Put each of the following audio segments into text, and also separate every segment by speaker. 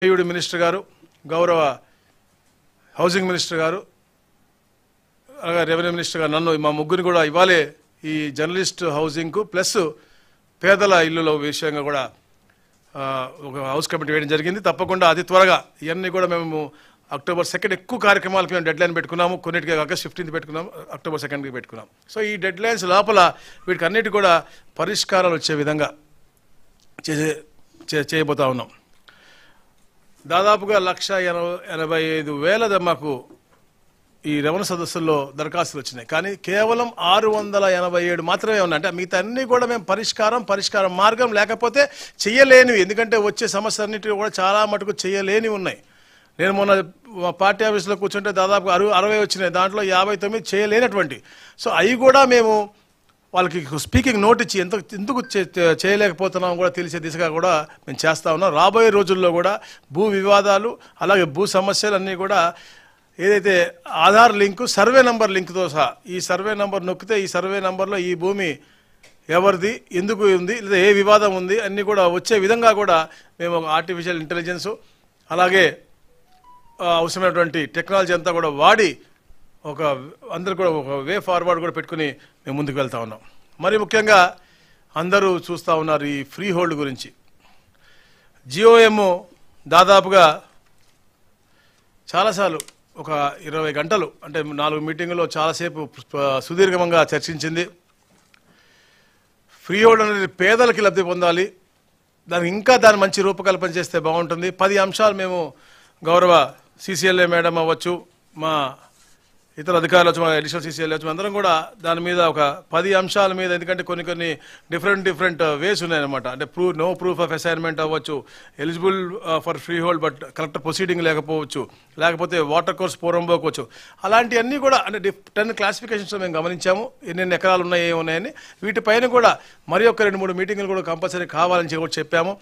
Speaker 1: Minister గారు, గౌరవ housing minister గారు, అలాగే రెవెన్యూ మినిస్టర్ గారు నన్ను మా ముగ్గురిని కూడా ఇవ్వాలే ఈ జర్నలిస్ట్ హౌసింగ్కు ప్లస్ పేదల ఇల్లుల విషయంగా కూడా ఒక హౌస్ కమిటీ వేయడం జరిగింది. తప్పకుండా అతి త్వరగా ఇవన్నీ కూడా మేము అక్టోబర్ 2 ఎక్కువ కార్యక్రమాలకు మేము డెడ్ లైన్ పెట్టుకున్నాము. కొన్నిటికి ఆగస్ట్ 15 పెట్టుకున్నాము, అక్టోబర్ 2కి పెట్టుకున్నాం. సో ఈ డెడ్ లైన్స్ లోపల వీటికి అన్నిటి కూడా పరిష్కారాలు వచ్చే విధంగా చేయబోతా ఉన్నాం. దాదాపుగా 1,85,000 మాకు ఈ రెవెన్యూ సదస్సుల్లో దరఖాస్తులు వచ్చినాయి. కానీ కేవలం 687 మాత్రమే ఉన్నాయి. అంటే మిగతా అన్నీ కూడా మేము పరిష్కార మార్గం లేకపోతే చేయలేనివి, ఎందుకంటే వచ్చే సమస్యలన్నిటి కూడా చాలా మటుకు చేయలేనివి ఉన్నాయి. నేను మొన్న పార్టీ ఆఫీస్లో కూర్చుంటే దాదాపు 60 వచ్చినాయి, దాంట్లో 59 చేయలేనటువంటి. సో అవి కూడా మేము వాళ్ళకి స్పీకింగ్ నోట్ ఇచ్చి ఎందుకు చేయలేకపోతున్నాం కూడా తెలిసే దిశగా కూడా మేము చేస్తూ ఉన్నాం. రాబోయే రోజుల్లో కూడా భూ వివాదాలు అలాగే భూ సమస్యలు అన్నీ కూడా ఏదైతే ఆధార్ లింకు సర్వే నంబర్ లింక్తో సహా ఈ సర్వే నంబర్ నొక్కితే ఈ సర్వే నంబర్లో ఈ భూమి ఎవరిది, ఎందుకు ఉంది, లేదా ఏ వివాదం ఉంది అన్నీ కూడా వచ్చే విధంగా కూడా మేము ఆర్టిఫిషియల్ ఇంటెలిజెన్సు అలాగే అవసరమైనటువంటి టెక్నాలజీ అంతా కూడా వాడి అందరూ కూడా ఒక వే ఫార్వర్డ్ కూడా పెట్టుకుని మేము ముందుకు వెళ్తా ఉన్నాం. మరి ముఖ్యంగా అందరూ చూస్తూ ఉన్నారు ఈ ఫ్రీ హోల్డ్ గురించి. జిఓఎం దాదాపుగా చాలాసార్లు ఒక 20 గంటలు అంటే 4 మీటింగుల్లో చాలాసేపు సుదీర్ఘంగా చర్చించింది. ఫ్రీ హోల్డ్ అనేది పేదలకి లబ్ధి పొందాలి, దానికి ఇంకా దాని మంచి రూపకల్పన చేస్తే బాగుంటుంది. 10 అంశాలు మేము గౌరవ సిసిఎల్ఏ మేడం అవ్వచ్చు, మా ఇతర అధికారులు వచ్చి, మా అడిషనల్ సిసిఎల్ఏ వచ్చి, అందరం కూడా దాని మీద ఒక 10 అంశాల మీద, ఎందుకంటే కొన్ని డిఫరెంట్ వేస్ ఉన్నాయన్నమాట. అంటే నో ప్రూఫ్ ఆఫ్ అసైన్మెంట్ అవ్వచ్చు, eligible for free hold but collector proceeding లేకపోవచ్చు, లేకపోతే వాటర్ కోర్స్ పోరంబోకోవచ్చు. అలాంటివన్నీ కూడా అంటే 10 క్లాసిఫికేషన్స్ మేము గమనించాము, ఎన్నెన్ని ఎకరాలు ఉన్నాయి ఏమున్నాయని. వీటిపైన కూడా మరి ఒక 2-3 మీటింగులు కూడా కంపల్సరీ కావాలని చెప్పాము.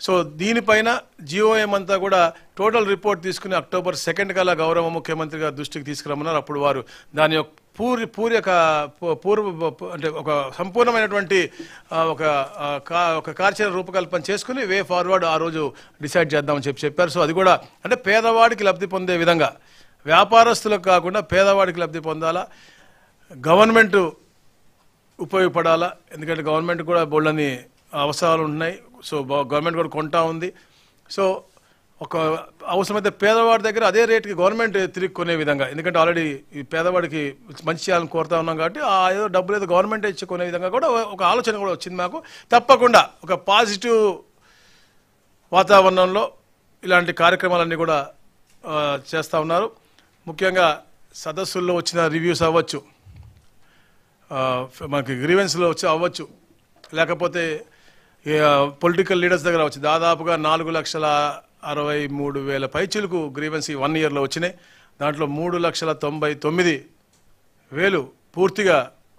Speaker 1: సో దీనిపైన జిఓఎం అంతా కూడా టోటల్ రిపోర్ట్ తీసుకుని అక్టోబర్ 2 కల్లా గౌరవ ముఖ్యమంత్రి గారి దృష్టికి తీసుకురమ్మన్నారు. అప్పుడు వారు దాని యొక్క అంటే ఒక సంపూర్ణమైనటువంటి ఒక కార్యాచరణ రూపకల్పన చేసుకుని వే ఫార్వర్డ్ ఆ రోజు డిసైడ్ చేద్దామని చెప్పారు. సో అది కూడా అంటే పేదవాడికి లబ్ధి పొందే విధంగా, వ్యాపారస్తులకు కాకుండా పేదవాడికి లబ్ధి పొందాలా, గవర్నమెంట్ ఉపయోగపడాలా. ఎందుకంటే గవర్నమెంట్ కూడా బోళ్ళని అవసరాలు ఉన్నాయి. సో గవర్నమెంట్ కూడా కొంటా ఉంది. సో ఒక అవసరమైతే పేదవాడి దగ్గర అదే రేటుకి గవర్నమెంట్ తిరిగి కొనే విధంగా, ఎందుకంటే ఆల్రెడీ ఈ పేదవాడికి మంచి చేయాలని కోరుతా ఉన్నాం కాబట్టి ఏదో డబ్బులు ఏదో గవర్నమెంట్ ఇచ్చి కొనే విధంగా కూడా ఒక ఆలోచన కూడా వచ్చింది మాకు. తప్పకుండా ఒక పాజిటివ్ వాతావరణంలో ఇలాంటి కార్యక్రమాలన్నీ కూడా చేస్తూ ఉన్నారు. ముఖ్యంగా సదస్సుల్లో వచ్చిన రివ్యూస్ అవ్వచ్చు, మనకి గ్రీవెన్స్లో అవ్వచ్చు, లేకపోతే పొలిటికల్ లీడర్స్ దగ్గర వచ్చి దాదాపుగా 4,63,000 పైచిలకు గ్రీవెన్స్ 1 ఇయర్లో వచ్చినాయి. దాంట్లో 3,99,000 పూర్తిగా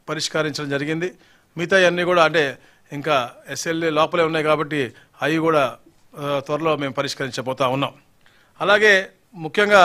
Speaker 1: పరిష్కరించడం జరిగింది. మిగతా అన్నీ కూడా అంటే ఇంకా ఎస్ఎల్ఏ లోపలే ఉన్నాయి కాబట్టి అవి కూడా త్వరలో మేము పరిష్కరించబోతా ఉన్నాం. అలాగే ముఖ్యంగా